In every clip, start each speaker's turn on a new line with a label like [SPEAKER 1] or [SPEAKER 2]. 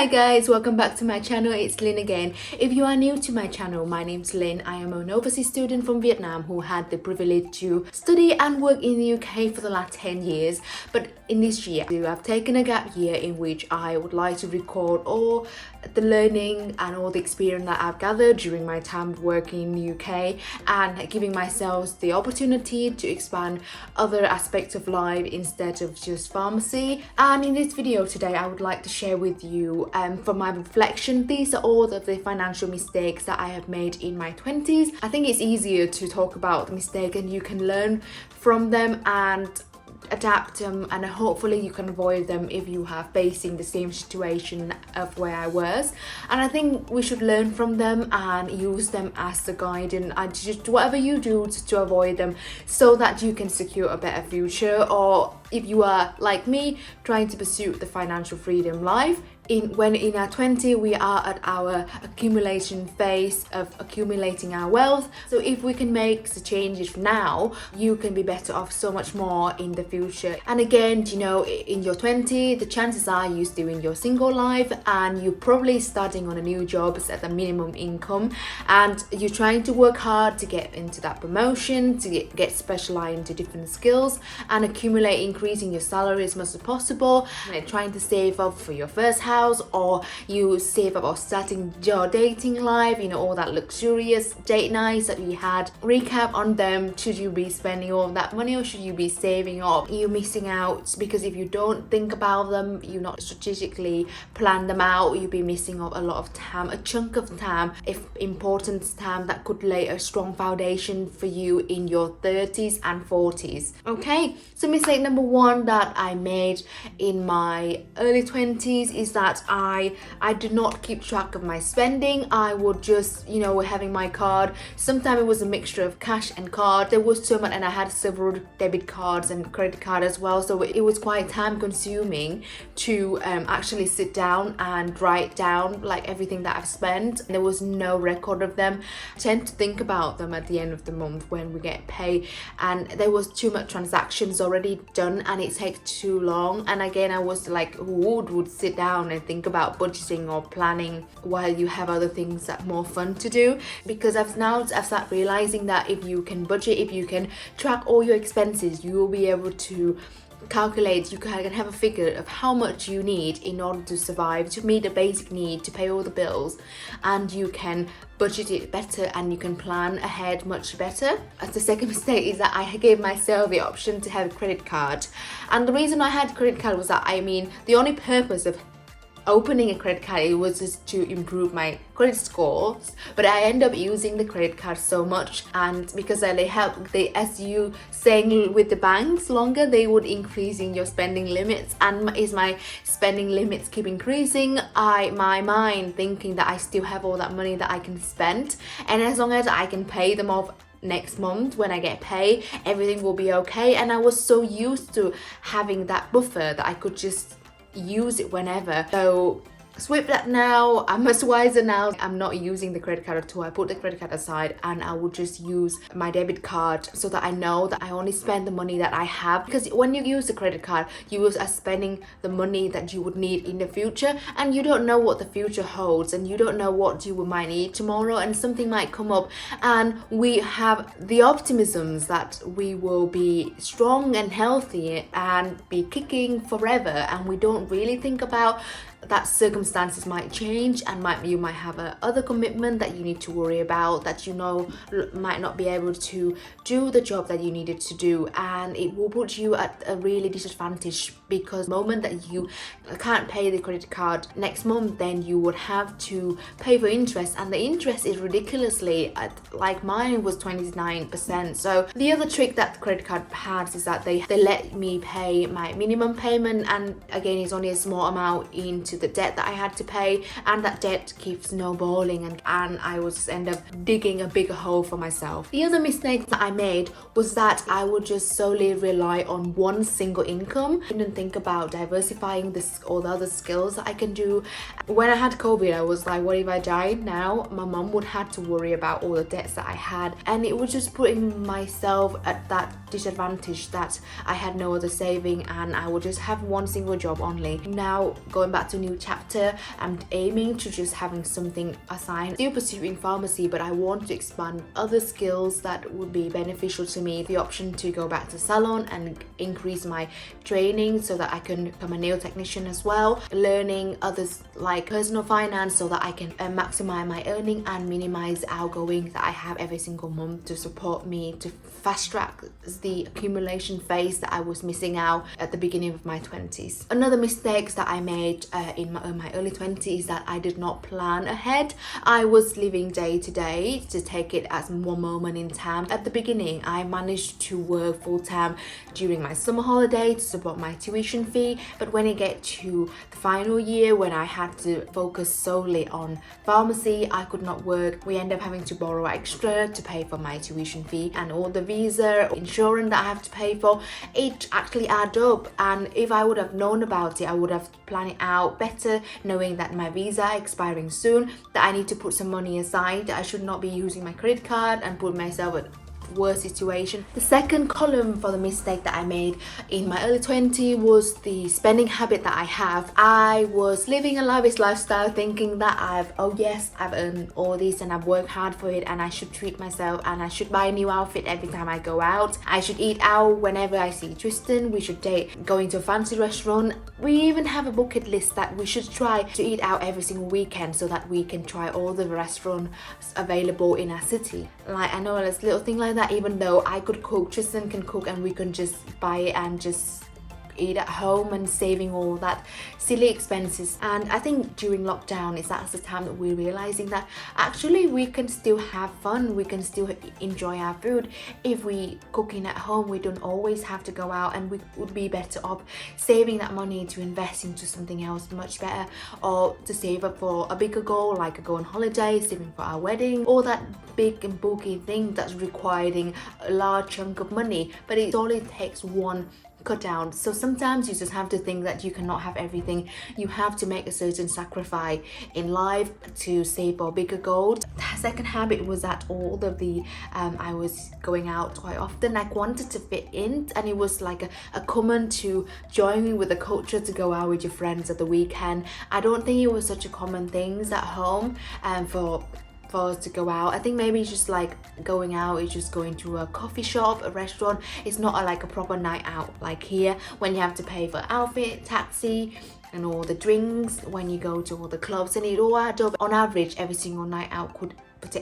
[SPEAKER 1] Hi guys, welcome back to my channel. It's Lynn again. If you are new to my channel, my name's Lynn. I am an overseas student from Vietnam who had the privilege to study and work in the UK for the last 10 years. But in this year, I've taken a gap year in which I would like to record all the learning and all the experience that I've gathered during my time working in the UK and giving myself the opportunity to expand other aspects of life instead of just pharmacy. And in this video today, I would like to share with you from my reflection, these are all of the financial mistakes that I have made in my 20s. I think it's easier to talk about the mistake and you can learn from them and adapt them, and hopefully you can avoid them if you are facing the same situation of where I was. And I think we should learn from them and use them as a guide, and just whatever you do to avoid them so that you can secure a better future. Or if you are like me, trying to pursue the financial freedom life, when in our 20s we are at our accumulation phase of accumulating our wealth. So if we can make the changes now, you can be better off so much more in the future. And again, you know, in your 20s, the chances are you're still in your single life and you're probably starting on a new job at a minimum income, and you're trying to work hard to get into that promotion, to get specialized into different skills and accumulate, increasing your salary as much as possible, and trying to save up for your first house, or you save up or starting your dating life, you know, all that luxurious date nights that we had. Recap on them. Should you be spending all of that money or should you be saving up? You're missing out because if you don't think about them, you not strategically plan them out, you'll be missing out a lot of time, a chunk of time, if important time that could lay a strong foundation for you in your 30s and 40s. Okay, so mistake number one that I made in my early 20s is that I did not keep track of my spending. I would just, you know, having my card. Sometimes it was a mixture of cash and card. There was so much, and I had several debit cards and credit card as well. So it was quite time consuming to actually sit down and write down like everything that I've spent. There was no record of them. I tend to think about them at the end of the month when we get paid, and there was too much transactions already done and it takes too long. And again, I was like, who would sit down and think about budgeting or planning while you have other things that are more fun to do? Because I've started realizing that if you can budget, if you can track all your expenses, you will be able to calculate, you can have a figure of how much you need in order to survive, to meet the basic need, to pay all the bills, and you can budget it better and you can plan ahead much better. As the second mistake is that I gave myself the option to have a credit card. And the reason I had a credit card was that, I mean, the only purpose of opening a credit card, it was just to improve my credit scores, but I end up using the credit card so much, and because they help, as you saying with the banks longer, they would increasing your spending limits. And is my spending limits keep increasing, my mind thinking that I still have all that money that I can spend, and as long as I can pay them off next month when I get paid, everything will be okay. And I was so used to having that buffer that I could just use it whenever. So swip that now. I'm much wiser now. I'm not using the credit card at all. I put the credit card aside and I would just use my debit card so that I know that I only spend the money that I have. Because when you use the credit card, you are spending the money that you would need in the future, and you don't know what the future holds, and you don't know what you might need tomorrow, and something might come up, and we have the optimisms that we will be strong and healthy and be kicking forever, and we don't really think about that circumstances might change, and you might have a other commitment that you need to worry about, that you know might not be able to do the job that you needed to do, and it will put you at a really disadvantage, because the moment that you can't pay the credit card next month, then you would have to pay for interest, and the interest is ridiculously like mine was 29%. So the other trick that the credit card has is that they let me pay my minimum payment, and again it's only a small amount into the debt that I had to pay, and that debt keeps snowballing, and I would just end up digging a bigger hole for myself. The other mistake that I made was that I would just solely rely on one single income. I didn't think about diversifying all the other skills that I can do. When I had COVID, I was like, what if I died now? My mom would have to worry about all the debts that I had, and it was just putting myself at that disadvantage that I had no other saving, and I would just have one single job only. Now going back to new chapter. I'm aiming to just having something assigned, still pursuing pharmacy, but I want to expand other skills that would be beneficial to me. The option to go back to salon and increase my training so that I can become a nail technician as well, learning others like personal finance so that I can maximize my earning and minimize outgoing that I have every single month to support me to fast track the accumulation phase that I was missing out at the beginning of my 20s. Another mistakes that I made in my early 20s that I did not plan ahead. I was living day to day to take it as one moment in time. At the beginning, I managed to work full time during my summer holiday to support my tuition fee, but when it get to the final year when I had to focus solely on pharmacy, I could not work. We end up having to borrow extra to pay for my tuition fee and all the visa insurance that I have to pay for. It actually add up, and if I would have known about it, I would have planned it out better, knowing that my visa expiring soon, that I need to put some money aside, that I should not be using my credit card and put myself at worse situation. The second column for the mistake that I made in my early 20s was the spending habit that I have. I was living a lavish lifestyle thinking that I've earned all this and I've worked hard for it, and I should treat myself and I should buy a new outfit every time I go out. I should eat out whenever I see Tristan. We should date, going to a fancy restaurant. We even have a bucket list that we should try to eat out every single weekend so that we can try all the restaurants available in our city. Like, I know there's little thing like that. Even though I could cook, Tristan can cook, and we can just buy it and just eat at home and saving all that silly expenses. And I think during lockdown that's the time that we're realizing that actually we can still have fun, we can still enjoy our food if we cooking at home. We don't always have to go out, and we would be better off saving that money to invest into something else much better, or to save up for a bigger goal like a go on holiday, saving for our wedding, or that big and bulky thing that's requiring a large chunk of money, but it only takes one cut down. So sometimes you just have to think that you cannot have everything. You have to make a certain sacrifice in life to save for bigger goals. The second habit was that all of the I was going out quite often. I wanted to fit in, and it was like a common to join with the culture to go out with your friends at the weekend. I don't think it was such a common things at home for us to go out. I think maybe it's just like going out is just going to a coffee shop, a restaurant. It's not like a proper night out like here when you have to pay for outfit, taxi and all the drinks when you go to all the clubs, and it all adds up. On average, every single night out could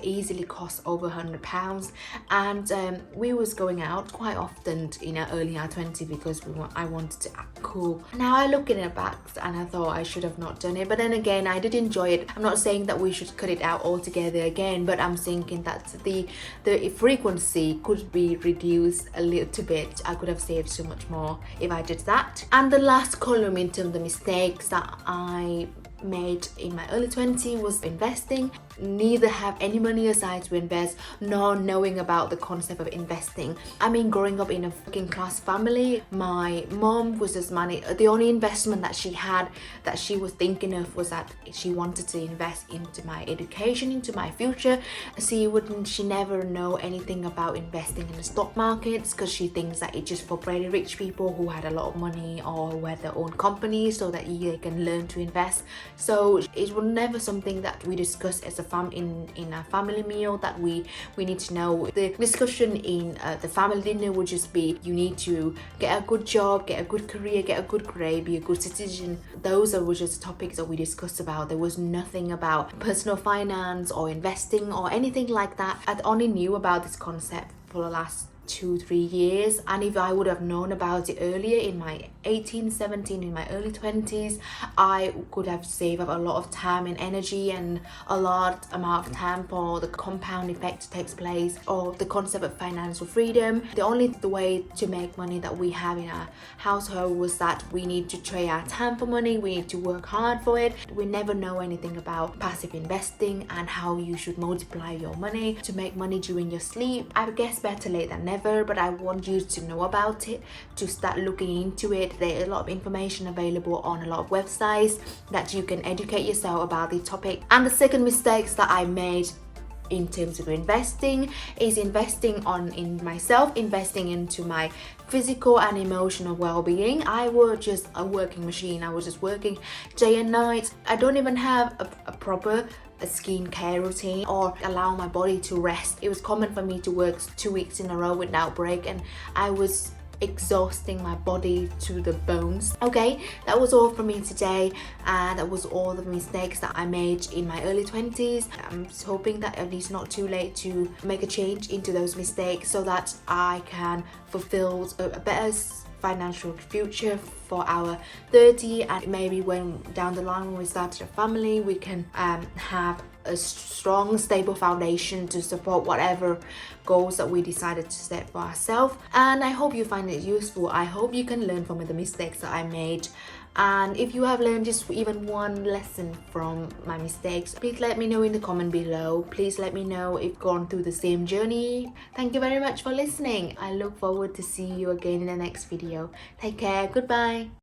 [SPEAKER 1] easily cost over £100, and we was going out quite often in our early 20s because I wanted to act cool. Now I look in it back and I thought I should have not done it, but then again I did enjoy it. I'm not saying that we should cut it out altogether again, but I'm thinking that the frequency could be reduced a little bit. I could have saved so much more if I did that. And the last column in terms of the mistakes that I made in my early 20s was investing. Neither have any money aside to invest, nor knowing about the concept of investing. I mean, growing up in a working class family, my mom was just money. The only investment that she had, that she was thinking of, was that she wanted to invest into my education, into my future. She never know anything about investing in the stock markets, because she thinks that it's just for very rich people who had a lot of money or who had their own companies so that they can learn to invest. So it was never something that we discussed as a in a family meal that we need to know. The discussion in the family dinner would just be, you need to get a good job, get a good career, get a good grade, be a good citizen. Those are just topics that we discussed about. There was nothing about personal finance or investing or anything like that. I only knew about this concept for the last 2-3 years, and if I would have known about it earlier in my 18, 17, in my early 20s, I could have saved up a lot of time and energy and a lot amount of time for the compound effect to take place, or the concept of financial freedom. The only way to make money that we have in our household was that we need to trade our time for money, we need to work hard for it. We never know anything about passive investing and how you should multiply your money to make money during your sleep. I guess better late than never, but I want you to know about it, to start looking into it. There's a lot of information available on a lot of websites that you can educate yourself about the topic. And the second mistakes that I made in terms of investing is investing in myself, investing into my physical and emotional well-being. I was just a working machine. I was just working day and night. I don't even have a proper skincare routine or allow my body to rest. It was common for me to work 2 weeks in a row without break, and I was exhausting my body to the bones. Okay, that was all from me today, and that was all the mistakes that I made in my early 20s. I'm hoping that it is not too late to make a change into those mistakes so that I can fulfill a better financial future for our 30, and maybe when down the line when we start a family, we can have a strong, stable foundation to support whatever goals that we decided to set for ourselves. And I hope you find it useful. I hope you can learn from the mistakes that I made. And if you have learned just even one lesson from my mistakes, please let me know in the comment below. Please let me know if you've gone through the same journey. Thank you very much for listening. I look forward to see you again in the next video. Take care. Goodbye.